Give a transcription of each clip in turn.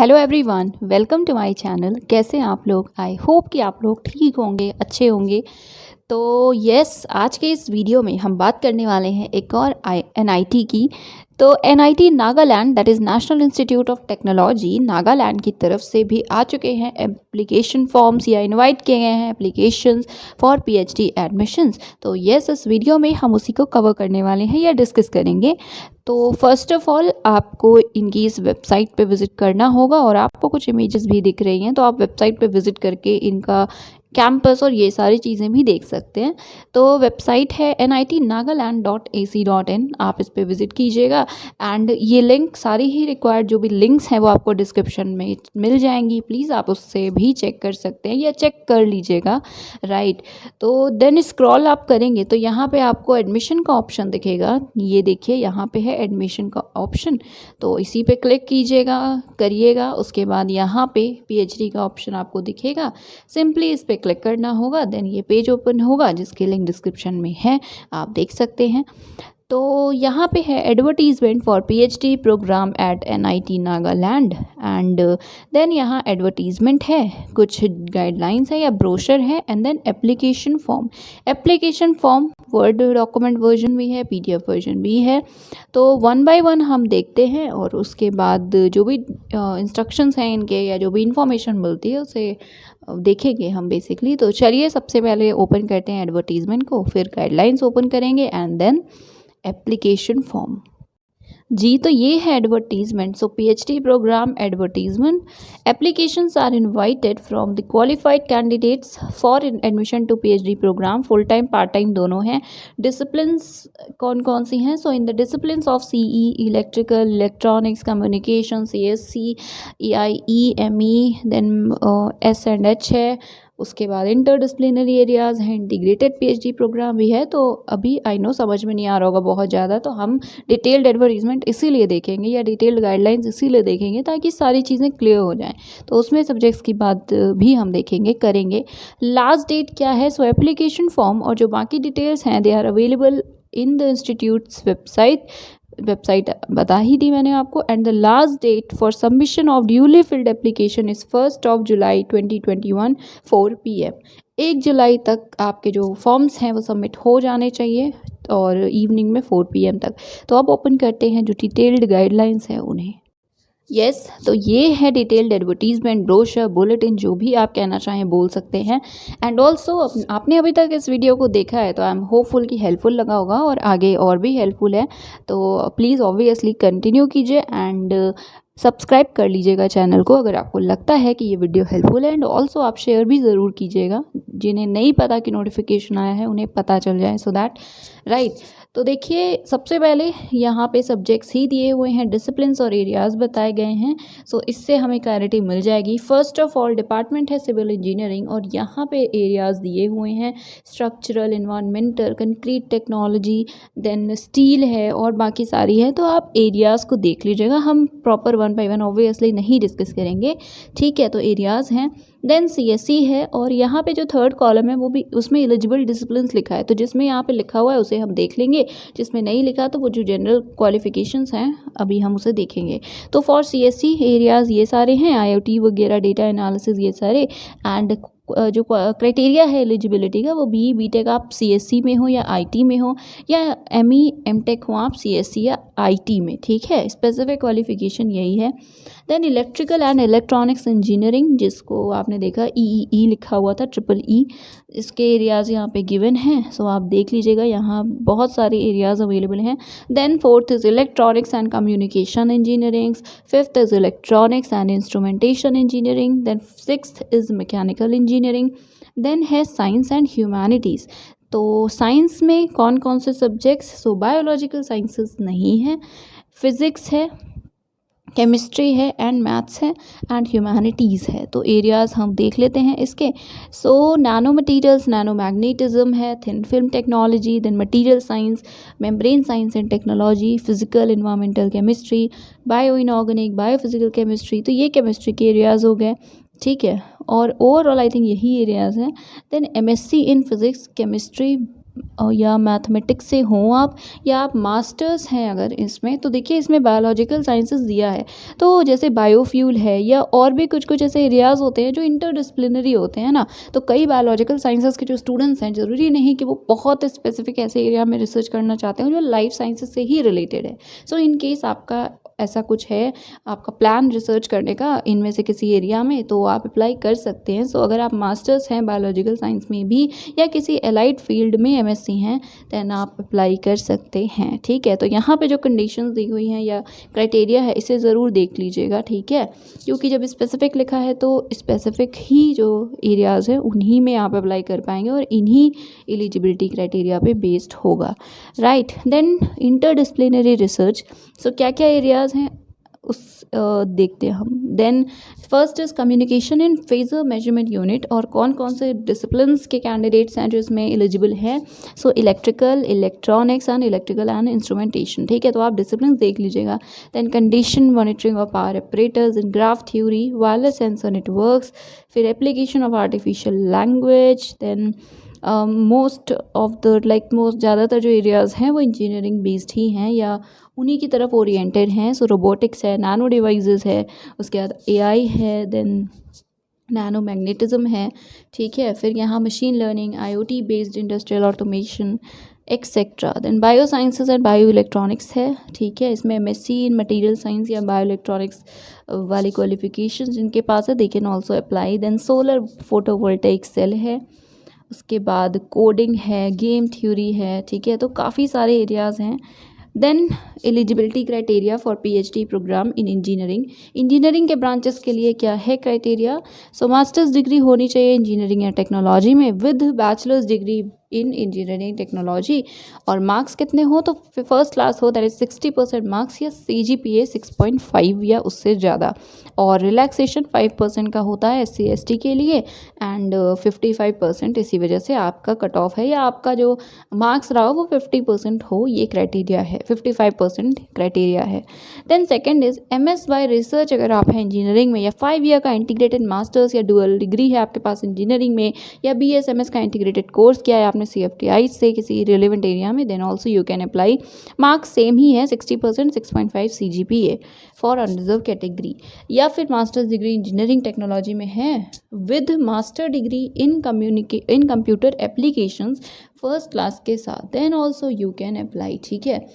Hello everyone, welcome to my channel. कैसे हैं आप लोग? आई होप कि आप लोग ठीक होंगे, अच्छे होंगे। तो यस, आज के इस वीडियो में हम बात करने वाले हैं एक और एनआईटी की। तो NIT Nagaland, that is national institute of technology, Nagaland की तरफ से भी आ चुके हैं एप्लीकेशन फॉर्म्स या इनवाइट किए गए हैं एप्लीकेशंस फॉर पीएचडी एडमिशन्स। तो यस, इस वीडियो में हम उसी को कवर करने वाले हैं या डिस्कस करेंगे। तो फर्स्ट ऑफ ऑल आपको इनकी इस वेबसाइट पे विज़िट करना होगा और आपको कुछ इमेजेस भी दिख रही हैं, तो आप वेबसाइट पे विज़िट करके इनका कैंपस और ये सारी चीज़ें भी देख सकते हैं। तो वेबसाइट है nitnagaland.ac.in, आप इस पर विज़िट कीजिएगा। एंड ये लिंक, सारी ही रिक्वायर्ड जो भी लिंक्स हैं वो आपको डिस्क्रिप्शन में मिल जाएंगी। प्लीज़ आप उससे भी चेक कर सकते हैं या चेक कर लीजिएगा, राइट। तो देन स्क्रॉल आप करेंगे तो यहाँ पे आपको एडमिशन का ऑप्शन दिखेगा। ये देखिए, यहाँ पे है एडमिशन का ऑप्शन, तो इसी पे क्लिक करिएगा। उसके बाद यहाँ पे पीएचडी का ऑप्शन आपको दिखेगा, सिंपली इस पे क्लिक करना होगा। देन ये पेज ओपन होगा जिसकी लिंक डिस्क्रिप्शन में है, आप देख सकते हैं। तो यहाँ पे है advertisement for PhD programme at NIT Nagaland. And then यहाँ एडवर्टीजमेंट है, कुछ गाइडलाइंस है या ब्रोशर है। And then application form word document version भी है, पीडीएफ वर्जन भी है। तो वन बाय वन हम देखते हैं और उसके बाद जो भी इंस्ट्रक्शंस हैं इनके या जो भी इंफॉर्मेशन मिलती है उसे देखेंगे हम बेसिकली। तो चलिए सबसे पहले ओपन करते हैं एडवर्टीजमेंट को, फिर गाइडलाइंस ओपन करेंगे एंड देन एप्लीकेशन फॉर्म। जी, तो ये है advertisement. So PhD programme advertisement, applications are invited from the qualified candidates for admission to PhD programme. Full time part time दोनों हैं। डिसिप्लिन्स कौन कौन सी हैं? So in the disciplines of CE, electrical, electronics, communication, CSC, EIE, ME, then एस&एच है। उसके बाद इंटरडिसिप्लिनरी एरियाज़ हैं, इंटीग्रेटेड पीएचडी प्रोग्राम भी है। तो अभी आई नो समझ में नहीं आ रहा होगा बहुत ज़्यादा, तो हम डिटेल्ड एडवर्टीजमेंट इसीलिए देखेंगे या डिटेल्ड गाइडलाइंस इसीलिए देखेंगे ताकि सारी चीज़ें क्लियर हो जाएं। तो उसमें सब्जेक्ट्स की बात भी हम देखेंगे, करेंगे। लास्ट डेट क्या है? सो एप्लीकेशन फॉर्म और जो बाकी डिटेल्स हैं they are available in the institute's website बता ही दी मैंने आपको। And the last date for submission of duly filled application is 1 July 2021 4 PM। 1 जुलाई तक आपके जो फॉर्म्स हैं वो सबमिट हो जाने चाहिए और इवनिंग में 4 PM तक। तो अब ओपन करते हैं जो डिटेल्ड गाइडलाइंस हैं उन्हें। यस, तो ये है डिटेल्ड एडवर्टीजमेंट, ब्रोशर, बुलेटिन, जो भी आप कहना चाहें बोल सकते हैं। एंड ऑल्सो आपने अभी तक इस वीडियो को देखा है तो आई एम होपफुल कि हेल्पफुल लगा होगा और आगे और भी हेल्पफुल है। तो प्लीज़ ऑब्वियसली कंटिन्यू कीजिए एंड सब्सक्राइब कर लीजिएगा चैनल को अगर आपको लगता है कि ये वीडियो हेल्पफुल है। एंड ऑल्सो आप शेयर भी ज़रूर कीजिएगा, जिन्हें नहीं पता कि नोटिफिकेशन आया है उन्हें पता चल जाए, सो दैट राइट। तो देखिए, सबसे पहले यहाँ पे सब्जेक्ट्स ही दिए हुए हैं, डिसिप्लिन्स और एरियाज़ बताए गए हैं। सो इससे हमें क्लैरिटी मिल जाएगी। फर्स्ट ऑफ ऑल डिपार्टमेंट है सिविल इंजीनियरिंग और यहाँ पे एरियाज़ दिए हुए हैं, structural, environmental, concrete technology, then steel है और बाकी सारी है। तो आप एरियाज़ को देख लीजिएगा, हम proper one by one obviously नहीं डिस्कस करेंगे, ठीक है। तो एरियाज़ हैं, देन सीएससी है और यहाँ पे जो थर्ड कॉलम है वो भी, उसमें एलिजिबल डिसिप्लिन्स लिखा है। तो जिसमें यहाँ पे लिखा हुआ है उसे हम देख लेंगे, जिसमें नहीं लिखा तो वो जो जनरल क्वालिफिकेशंस हैं अभी हम उसे देखेंगे। तो फॉर सीएससी एरियाज़ ये सारे हैं, आईओटी वगैरह, डेटा एनालिसिस, ये सारे। एंड जो क्राइटेरिया है एलिजिबिलिटी का वो बीटेक आप सीएससी में हो या आईटी में हो, या एमई एमटेक हो आप सीएससी या आईटी में, ठीक है। स्पेसिफिक क्वालिफिकेशन यही है। Then electrical and electronics engineering, जिसको आपने देखा ई लिखा हुआ था, EEE, इसके एरियाज़ यहाँ पे गिवन हैं। सो आप देख लीजिएगा, यहाँ बहुत सारे एरियाज़ अवेलेबल हैं। Then fourth is electronics and communication engineering, fifth is electronics and instrumentation engineering, then sixth is mechanical engineering, then है साइंस एंड ह्यूमैनिटीज़। तो साइंस में कौन कौन से सब्जेक्ट्स? सो बायोलॉजिकल साइंसेस नहीं है, फिज़िक्स है, केमिस्ट्री है एंड मैथ्स है एंड ह्यूमैनिटीज़ है। तो एरियाज़ हम देख लेते हैं इसके। So nano materials, nano magnetism है, thin film technology, then material science, membrane science and technology, physical environmental chemistry, bio inorganic, biophysical chemistry. तो ये केमिस्ट्री के एरियाज़ हो गए, ठीक है। और ओवरऑल आई थिंक यही एरियाज़ हैं। Then MSc in physics, chemistry, या मैथमेटिक्स से हों आप, या आप मास्टर्स हैं अगर इसमें, तो देखिए इसमें बायोलॉजिकल साइंसेस दिया है। तो जैसे बायोफ्यूल है या और भी कुछ कुछ ऐसे एरियाज़ होते हैं जो इंटरडिसिप्लिनरी होते हैं ना, तो कई बायोलॉजिकल साइंसेस के जो स्टूडेंट्स हैं, ज़रूरी नहीं कि वो बहुत स्पेसिफिक ऐसे एरिया में रिसर्च करना चाहते हैं जो लाइफ साइंसेस से ही रिलेटेड है। सो इन केस आपका ऐसा कुछ है, आपका प्लान रिसर्च करने का इनमें से किसी एरिया में, तो आप अप्लाई कर सकते हैं। सो अगर आप मास्टर्स हैं बायोलॉजिकल साइंस में भी या किसी एलाइड फील्ड में एमएससी हैं, देन आप अप्लाई कर सकते हैं। ठीक है, तो यहाँ पे जो कंडीशंस दी हुई हैं या क्राइटेरिया है, इसे ज़रूर देख लीजिएगा। ठीक है, क्योंकि जब स्पेसिफिक लिखा है तो स्पेसिफिक ही जो एरियाज़ है उन्हीं में आप अप्लाई कर पाएंगे और इन्हीं एलिजिबिलिटी क्राइटेरिया पे बेस्ड होगा। Right, then interdisciplinary research. So क्या क्या एरियाज़ हैं उस देखते हैं हम। Then first is communication in phasor measurement unit, और कौन कौन से डिसिप्लिन्स के कैंडिडेट्स हैं जो इसमें एलिजिबल हैं। So electrical, electronics and electrical and instrumentation. ठीक है, तो आप डिसिप्लिन देख लीजिएगा। Then condition monitoring of power operators in graph theory, wireless sensor networks, फिर application of artificial language. Then most of the most ज़्यादातर जो एरियाज़ हैं वो इंजीनियरिंग बेस्ड ही हैं या उन्हीं की तरफ ओरिएंटेड हैं। सो रोबोटिक्स है, नैनो डिवाइसेस है, उसके बाद एआई है, देन नैनो मैग्नेटिज्म है। ठीक है, फिर यहाँ machine learning, IoT based industrial automation etcetera. Then bio sciences and bio electronics है। ठीक है, इसमें एमएससी इन मटेरियल साइंस या बायो इलेक्ट्रॉनिक्स वाली क्वालिफिकेशन जिनके पास है, they can also apply. Then solar photovoltaic cell है, उसके बाद कोडिंग है, गेम थ्योरी है। ठीक है, तो काफ़ी सारे एरियाज़ हैं। Then eligibility criteria for PhD programme in engineering. Engineering के ब्रांचेस के लिए क्या है क्राइटेरिया। सो मास्टर्स डिग्री होनी चाहिए इंजीनियरिंग या टेक्नोलॉजी में with bachelors degree in engineering technology, और मार्क्स कितने हो तो फर्स्ट क्लास हो, दैट इज 60% मार्क्स, या CGPA 6.5 या उससे ज़्यादा, और रिलैक्सेशन 5% का होता है SC ST के लिए, एंड 55% इसी वजह से आपका कट ऑफ है या आपका जो मार्क्स रहा हो वो 50% हो, ये क्राइटेरिया है। 55% क्राइटेरिया है। Then second is MS by research. अगर आप हैं इंजीनियरिंग में, या 5 ईयर का इंटीग्रेटेड मास्टर्स या डुअल डिग्री है आपके पास इंजीनियरिंग में, या BSMS का इंटीग्रेटेड कोर्स किया है आपने CFTI से किसी रिलेवेंट एरिया में, then also you can apply. Marks same ही है, 60%, 6.5 CGPA फॉर अनरिजर्व कैटेगरी। या फिर मास्टर्स डिग्री इंजीनियरिंग टेक्नोलॉजी में है with master degree in computer applications first class के साथ, then also you can apply. ठीक है,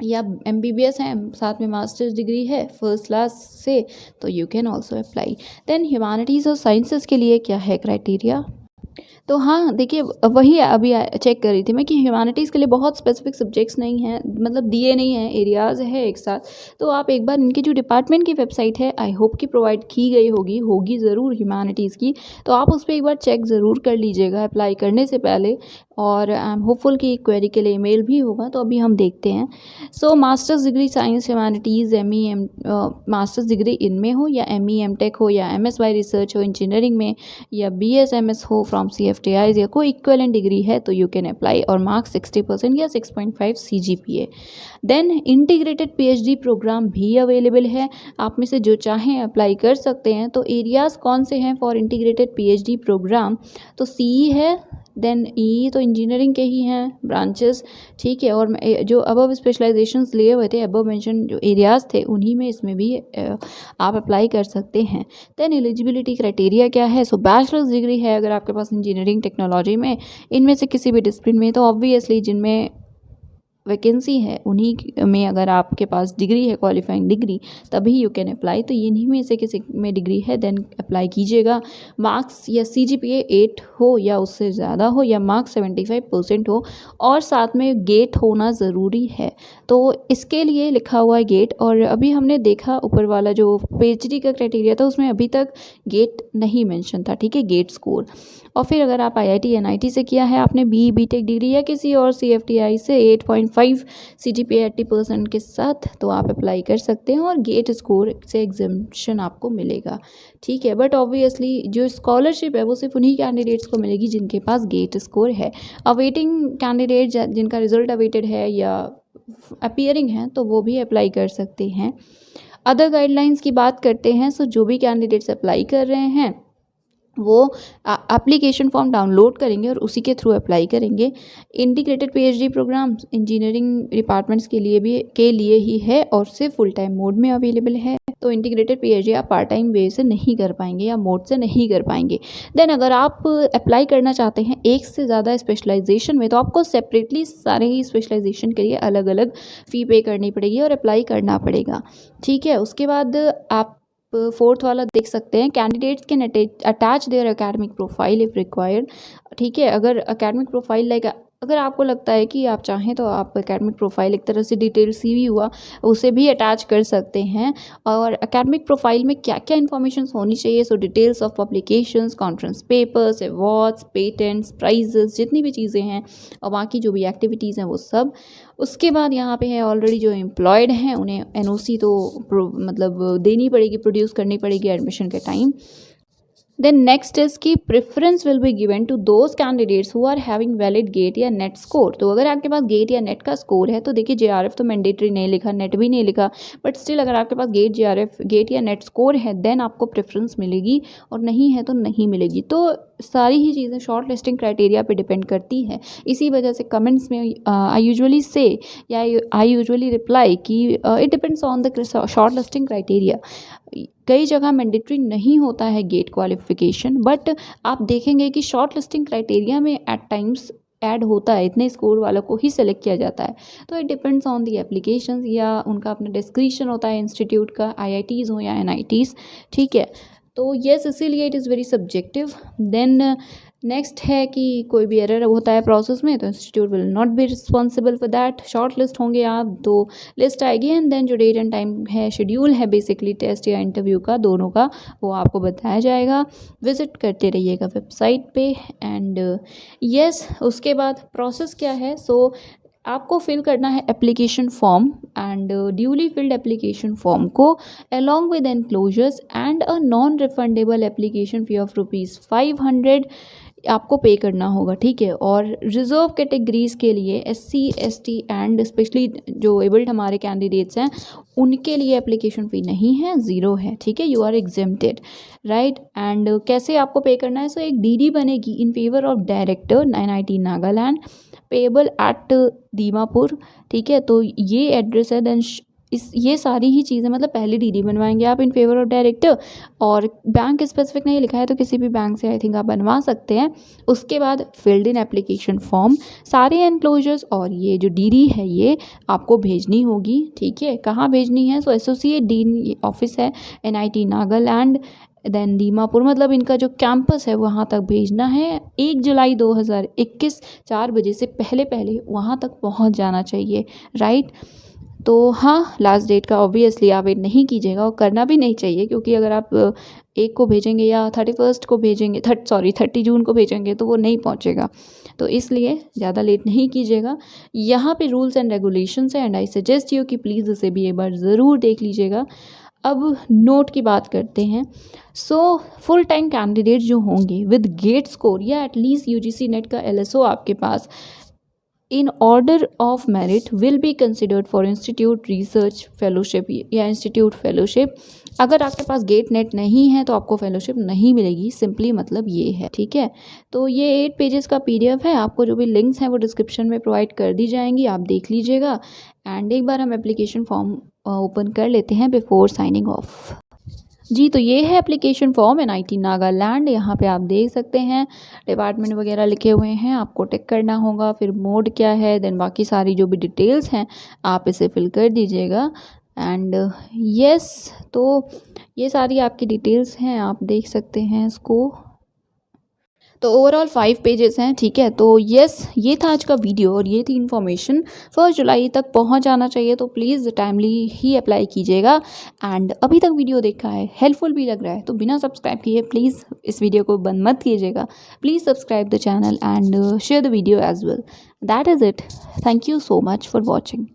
या MBBS है, साथ में मास्टर्स डिग्री है फर्स्ट क्लास से, तो you can also apply. Then humanities और साइंसेस के लिए क्या है क्राइटेरिया। तो हाँ देखिए, वही अभी चेक कर रही थी मैं कि ह्यूमैनिटीज़ के लिए बहुत स्पेसिफिक सब्जेक्ट्स नहीं हैं, मतलब दिए नहीं हैं, एरियाज़ है एक साथ। तो आप एक बार इनकी जो डिपार्टमेंट की वेबसाइट है, आई होप कि प्रोवाइड की गई होगी ज़रूर ह्यूमैनिटीज़ की, तो आप उस पर एक बार चेक ज़रूर कर लीजिएगा अप्लाई करने से पहले। और आई एम होपफुल कि क्वेरी के लिए ईमेल भी होगा, तो अभी हम देखते हैं। सो masters degree science humanities masters degree इनमें हो, या ME MTech हो, या MS बाय रिसर्च हो इंजीनियरिंग में, या BSMS हो फ्रॉम CFTI, या कोई इक्वलेंट डिग्री है, तो यू कैन अप्लाई, और मार्क्स 60% या 6.5 CGPA। Then integrated PhD programme भी अवेलेबल है, आप में से जो चाहें अप्लाई कर सकते हैं। तो एरियाज़ कौन से हैं फॉर इंटीग्रेटेड PhD प्रोग्राम, तो CE है, देन E तो इंजीनियरिंग के ही हैं ब्रांचेस। ठीक है, और जो अबव स्पेशलाइजेशंस लिए हुए थे, अबव मेंशन जो एरियाज़ थे, उन्हीं में इसमें भी आप अप्लाई कर सकते हैं। देन एलिजिबिलिटी क्राइटेरिया क्या है। सो बैचलर्स डिग्री है अगर आपके पास इंजीनियरिंग टेक्नोलॉजी में, इनमें से किसी भी डिसिप्लिन में, तो ऑब्वियसली जिनमें वैकेंसी है उन्हीं में अगर आपके पास डिग्री है, क्वालिफाइंग डिग्री, तभी यू कैन अप्लाई। तो इन्हीं में से किसी में डिग्री है, देन अप्लाई कीजिएगा। मार्क्स या CGPA 8 हो या उससे ज़्यादा हो, या मार्क्स 75% हो, और साथ में गेट होना ज़रूरी है। तो इसके लिए लिखा हुआ है गेट, और अभी हमने देखा ऊपर वाला जो PhD का क्राइटेरिया था उसमें अभी तक गेट नहीं मेंशन था। ठीक है, गेट स्कोर। और फिर अगर आप IIT NIT से किया है आपने BE BTech डिग्री, या किसी और CFTI से 8.5 CGPA 80% के साथ, तो आप अप्लाई कर सकते हैं और गेट स्कोर से एग्जामिशन आपको मिलेगा। ठीक है, बट ऑब्वियसली जो स्कॉलरशिप है वो सिर्फ उन्हीं कैंडिडेट्स को मिलेगी जिनके पास गेट स्कोर है। अवेटिंग कैंडिडेट जिनका रिजल्ट अवेटेड है या अपीयरिंग है, तो वो भी अप्लाई कर सकते हैं। अदर गाइडलाइंस की बात करते हैं। सो जो भी कैंडिडेट्स अप्लाई कर रहे हैं वो एप्लीकेशन फॉर्म डाउनलोड करेंगे और उसी के थ्रू अप्लाई करेंगे। Integrated PhD programme engineering departments के लिए ही है और सिर्फ फुल टाइम मोड में अवेलेबल है। तो इंटीग्रेटेड पीएचडी आप पार्ट टाइम वे से नहीं कर पाएंगे या मोड से नहीं कर पाएंगे। देन अगर आप अप्लाई करना चाहते हैं एक से ज़्यादा स्पेशलाइजेशन में, तो आपको सेपरेटली सारे ही स्पेशलाइजेशन के लिए अलग अलग फ़ी पे करनी पड़ेगी और अप्लाई करना पड़ेगा। ठीक है, उसके बाद आप फोर्थ वाला देख सकते हैं, candidates can attach their academic profile if required. ठीक है, अगर एकेडमिक प्रोफाइल लाइक अगर आपको लगता है कि आप चाहें तो आप एकेडमिक प्रोफाइल एक तरह से डिटेल सीवी हुआ उसे भी अटैच कर सकते हैं। और एकेडमिक प्रोफाइल में क्या क्या इन्फॉर्मेशन होनी चाहिए, so details of publications, conference papers, awards, patents, prizes, जितनी भी चीज़ें हैं और बाकी जो भी एक्टिविटीज़ हैं वो सब। उसके बाद यहाँ पे है ऑलरेडी जो एम्प्लॉयड हैं उन्हें एनओसी तो मतलब देनी पड़ेगी, प्रोड्यूस करनी पड़ेगी एडमिशन के टाइम। देन नेक्स्ट इज की preference will be given to those candidates who are having valid GATE या नेट स्कोर। तो अगर आपके पास गेट या नेट का स्कोर है तो देखिए जेआरएफ तो मैंडेटरी नहीं लिखा, नेट भी नहीं लिखा, बट स्टिल अगर आपके पास गेट या नेट स्कोर है देन आपको प्रेफरेंस मिलेगी और नहीं है तो नहीं मिलेगी। तो सारी ही चीज़ें शॉर्ट लिस्टिंग क्राइटेरिया पे डिपेंड करती है। इसी वजह से कमेंट्स में आई यूजुअली से या आई यूजुअली रिप्लाई कि it depends on the short listing criteria. कई जगह मैंडेटरी नहीं होता है गेट क्वालिफिकेशन, बट आप देखेंगे कि शॉर्ट लिस्टिंग क्राइटेरिया में एट टाइम्स ऐड होता है, इतने स्कोर वालों को ही सेलेक्ट किया जाता है। तो it depends on the applications या उनका अपना डिस्क्रिप्शन होता है इंस्टीट्यूट का, आईआईटीज़ हो या एनआईटीज़। ठीक है, तो येस इसीलिए it is very subjective. Then next है कि कोई भी एरर होता है प्रोसेस में तो institute will not be responsible for that. Short list होंगे आप तो लिस्ट आएगी एंड देन जो डेट एंड टाइम है, शेड्यूल है बेसिकली टेस्ट या इंटरव्यू का, दोनों का, वो आपको बताया जाएगा। विजिट करते रहिएगा वेबसाइट पे। एंड यस उसके बाद प्रोसेस क्या है, सो आपको फिल करना है application form and duly filled application form को along with enclosures and a non refundable application fee of ₹500 आपको पे करना होगा। ठीक है, और रिजर्व कैटेगरीज के लिए SC ST एंड स्पेशली जो एबल्ड हमारे कैंडिडेट्स हैं उनके लिए एप्लीकेशन फ़ी नहीं है, ज़ीरो है। ठीक है, you are exempted right. And कैसे आपको पे करना है, सो एक DD बनेगी in favour of director NIT Nagaland, payable at Dimapur. ठीक है, तो ये एड्रेस है। देन ये सारी ही चीज़ें मतलब पहले DD बनवाएंगे आप इन फेवर ऑफ डायरेक्टर, और बैंक स्पेसिफिक नहीं लिखा है तो किसी भी बैंक से आई थिंक आप बनवा सकते हैं। उसके बाद फिल्ड इन एप्लीकेशन फॉर्म, सारे एनक्लोजर्स और ये जो DD है ये आपको भेजनी होगी। ठीक है, कहाँ भेजनी है, सो एसोसिएट डीन ऑफिस है NIT नागालैंड, देन दीमापुर, मतलब इनका जो कैंपस है वहाँ तक भेजना है। 1 जुलाई 2021 4 बजे से पहले पहले वहाँ तक पहुँच जाना चाहिए राइट। तो हाँ, लास्ट डेट का ऑब्वियसली आप वेट नहीं कीजिएगा और करना भी नहीं चाहिए, क्योंकि अगर आप 1 को भेजेंगे या 31 को भेजेंगे 30 जून को भेजेंगे तो वो नहीं पहुँचेगा। तो इसलिए ज़्यादा लेट नहीं कीजिएगा। यहाँ पे रूल्स एंड रेगुलेशंस है एंड आई सजेस्ट यू कि प्लीज़ इसे भी एक बार ज़रूर देख लीजिएगा। अब नोट की बात करते हैं। सो फुल टाइम कैंडिडेट जो होंगे विद गेट स्कोर या एटलीस्ट UGC नेट का LSO आपके पास, in order of merit will be considered for institute research fellowship या इंस्टीट्यूट फेलोशिप। अगर आपके पास गेट नेट नहीं है तो आपको फेलोशिप नहीं मिलेगी, सिंपली मतलब ये है। ठीक है, तो ये 8 पेजेस का PDF है, आपको जो भी लिंक्स हैं वो डिस्क्रिप्शन में प्रोवाइड कर दी जाएंगी, आप देख लीजिएगा। एंड एक बार हम एप्लीकेशन फॉर्म ओपन कर लेते हैं बिफोर साइनिंग ऑफ। जी, तो ये है एप्लीकेशन फॉर्म NIT नागालैंड। यहाँ पे आप देख सकते हैं डिपार्टमेंट वगैरह लिखे हुए हैं, आपको टिक करना होगा, फिर मोड क्या है, देन बाकी सारी जो भी डिटेल्स हैं आप इसे फिल कर दीजिएगा। एंड यस, तो ये सारी आपकी डिटेल्स हैं, आप देख सकते हैं इसको। तो ओवरऑल 5 पेजेस हैं। ठीक है, तो यस ये था आज का वीडियो और ये थी इन्फॉर्मेशन। 1 जुलाई तक पहुंच जाना चाहिए, तो प्लीज़ टाइमली ही अप्लाई कीजिएगा। एंड अभी तक वीडियो देखा है, हेल्पफुल भी लग रहा है, तो बिना सब्सक्राइब किए प्लीज़ इस वीडियो को बंद मत कीजिएगा। Please subscribe the channel and share the video as well. That is it. Thank you so much for watching.